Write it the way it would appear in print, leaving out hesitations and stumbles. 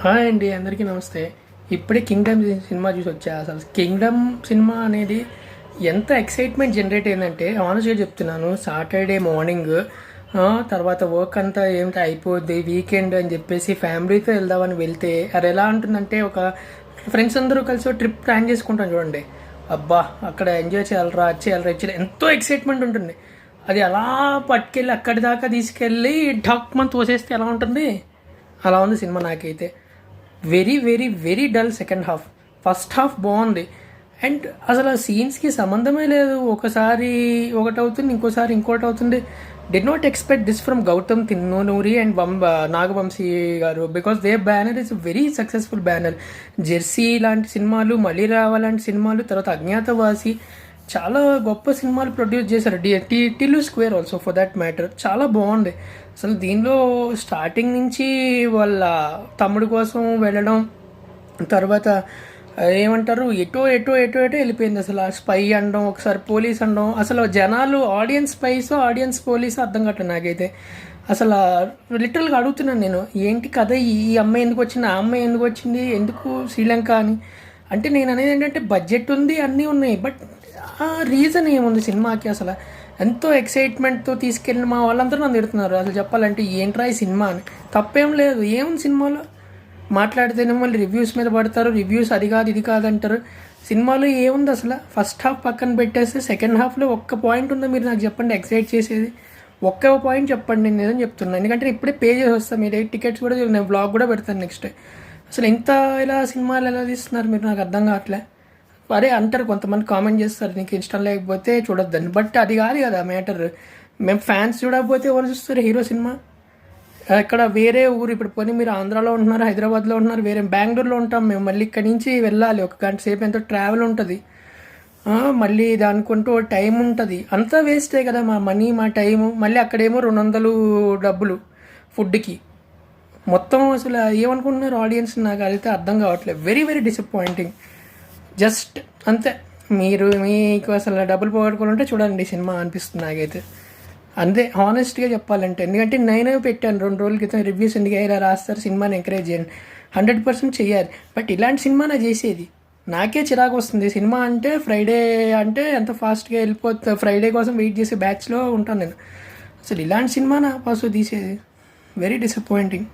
Hi అండి, అందరికీ నమస్తే. ఇప్పుడే కింగ్డమ్ సినిమా చూసి వచ్చా. అసలు కింగ్డమ్ సినిమా అనేది ఎంత ఎక్సైట్మెంట్ జనరేట్ అయిందంటే, ఆనెస్ట్గా చెప్తున్నాను, సాటర్డే మార్నింగ్ తర్వాత వర్క్ అంతా ఏమిటి అయిపోద్ది, వీకెండ్ అని చెప్పేసి ఫ్యామిలీతో వెళ్దామని వెళ్తే అది ఎలా ఉంటుందంటే, ఒక ఫ్రెండ్స్ అందరూ కలిసి ట్రిప్ ప్లాన్ చేసుకుంటాం చూడండి. అబ్బా, అక్కడ ఎంజాయ్ చేయాలరా, చేయాలరా, ఇచ్చేయాలి, ఎంతో ఎక్సైట్మెంట్ ఉంటుంది. అది అలా పట్టుకెళ్ళి అక్కడి దాకా తీసుకెళ్ళి ఢక్ మంత్ తోసేస్తే ఎలా ఉంటుంది, అలా ఉంది సినిమా నాకైతే. Very very very dull second half. First half బాగుంది. అండ్ అసలు ఆ సీన్స్కి సంబంధమే లేదు. ఒకసారి ఒకటి అవుతుంది, ఇంకోసారి ఇంకోటి అవుతుంది. Did not expect this from Gautam Tinnanuri and Naga Vamsi garu, because they banner is very successful banner. Jersey లాంటి సినిమాలు, మళ్ళీ రావాలంటి సినిమాలు, తర్వాత అజ్ఞాతవాసి, చాలా గొప్ప సినిమాలు ప్రొడ్యూస్ చేశారు. Tillu square also for that matter. చాలా బాగుంది. అసలు దీనిలో స్టార్టింగ్ నుంచి వాళ్ళ తమ్ముడి కోసం వెళ్ళడం, తర్వాత ఏమంటారు, ఎటో ఎటో ఎటో ఎటో వెళ్ళిపోయింది. అసలు ఆ స్పై అనడం, ఒకసారి పోలీస్ అనడం, అసలు జనాలు ఆడియన్స్ స్పైస్ ఆడియన్స్ పోలీస్ అర్థం కావట్లేదు నాకైతే. అసలు లిటరల్గా అడుగుతున్నాను నేను, ఏంటి కథ, ఈ అమ్మాయి ఎందుకు వచ్చింది, ఆ అమ్మాయి ఎందుకు వచ్చింది, ఎందుకు శ్రీలంక అని. అంటే నేను అనేది ఏంటంటే, బడ్జెట్ ఉంది, అన్నీ ఉన్నాయి, బట్ రీజన్ ఏముంది సినిమాకి? అసలు ఎంతో ఎక్సైట్మెంట్తో తీసుకెళ్ళిన మా వాళ్ళందరూ నన్ను తిడుతున్నారు. అసలు చెప్పాలంటే ఏంట్రా ఈ సినిమా అని. తప్పేం లేదు, ఏముంది సినిమాలో. మాట్లాడితేనే మళ్ళీ రివ్యూస్ మీద పడతారు, రివ్యూస్ అది కాదు ఇది కాదు అంటారు. సినిమాలో ఏముంది అసలు? ఫస్ట్ హాఫ్ పక్కన పెట్టేస్తే సెకండ్ హాఫ్లో ఒక్క పాయింట్ ఉందో మీరు నాకు చెప్పండి, ఎక్సైట్ చేసేది ఒక్క పాయింట్ చెప్పండి. నేను ఏదని చెప్తున్నాను, ఎందుకంటే ఇప్పుడే పే చేసి వస్తాను. మీరు టికెట్స్ కూడా, నేను బ్లాగ్ కూడా పెడతాను నెక్స్ట్. అసలు ఇంత ఇలా సినిమాలు ఎలా తీస్తున్నారు మీరు, నాకు అర్థం కావట్లే. అరే అంటారు కొంతమంది, కామెంట్ చేస్తారు నీకు ఇష్టం లేకపోతే చూడొద్దని, బట్ అది కాదు కదా మ్యాటర్. మేము ఫ్యాన్స్ చూడకపోతే ఎవరు చూస్తారు హీరో సినిమా? ఇక్కడ వేరే ఊరు, ఇప్పుడు పోనీ మీరు ఆంధ్రాలో ఉంటున్నారు, హైదరాబాద్లో ఉంటున్నారు, వేరే బెంగళూరులో ఉంటాం మేము, మళ్ళీ ఇక్కడి నుంచి వెళ్ళాలి, 1 గంట సేపు ఎంతో ట్రావెల్ ఉంటుంది, మళ్ళీ దానికంటూ టైం ఉంటుంది, అంతా వేస్టే కదా, మా మనీ మా టైము. మళ్ళీ అక్కడేమో 200 డబ్బులు ఫుడ్కి. మొత్తం అసలు ఏమనుకుంటున్నారు ఆడియన్స్, నాకు అయితే అర్థం కావట్లేదు. Very very disappointing. జస్ట్ అంతే. మీకు అసలు డబ్బులు పోగొట్టుకోవాలంటే చూడండి సినిమా అనిపిస్తుంది నాకైతే. అంతే హానెస్ట్గా చెప్పాలంటే. ఎందుకంటే నేనే పెట్టాను 2 రోజుల క్రితం రివ్యూస్, ఎందుకు ఇలా రాస్తారు, సినిమాని ఎంకరేజ్ చేయండి, 100% చేయాలి. బట్ ఇలాంటి సినిమా నా చేసేది, నాకే చిరాకు వస్తుంది. సినిమా అంటే ఫ్రైడే అంటే ఎంత ఫాస్ట్గా వెళ్ళిపోతుంది, ఫ్రైడే కోసం వెయిట్ చేసే బ్యాచ్లో ఉంటాను నేను. అసలు ఇలాంటి సినిమా నా పాసు తీసేది. Very disappointing.